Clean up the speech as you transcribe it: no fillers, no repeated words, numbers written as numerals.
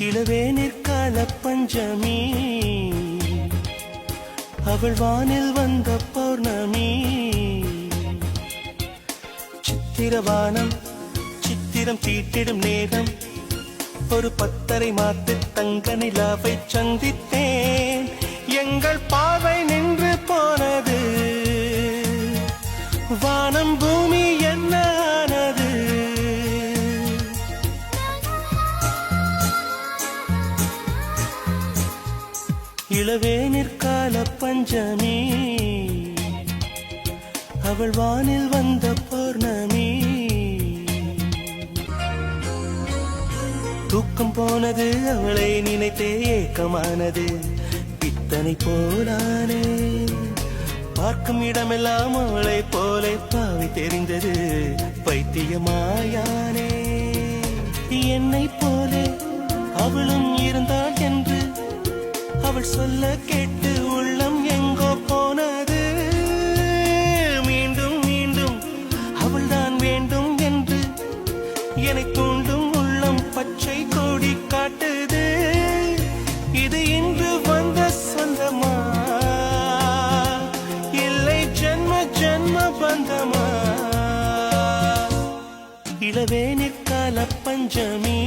இளவேனிற்கால பஞ்சமி அவள் வானில் வந்த பௌர்ணமி சித்திரவானம் சித்திரம் தீட்டிடும் நேரம் ஒரு 10:30 மாத்து தங்க நிலாவை சந்தித்தேன் எங்கள் பாவை நின்று போனது வானம் பூமி என்ன ஆனது இளவேனிற்கால பஞ்சமி அவள் வானில் வந்த பௌர்ணமி தூக்கம் போனது அவளை நினைத்தே ஏக்கமானது பித்தனை போலானே பார்க்கும் இடமெல்லாம் அவளை போல பாவை தெரிந்தது பைத்தியமாயானே என்னை போலே அவளும் இருந்தாள் என்று அவள் சொல்ல கேட்டு உள்ளம் எங்கோ போனது மீண்டும் மீண்டும் அவள் தான் வேண்டும் என்று என்னை தூண்டும் உள்ளம் பச்சை கொடி காட்டுது இது இன்று வந்த சொந்தமா இல்லை ஜென்ம ஜென்ம பந்தமா இளவேனிற்கால பஞ்சமி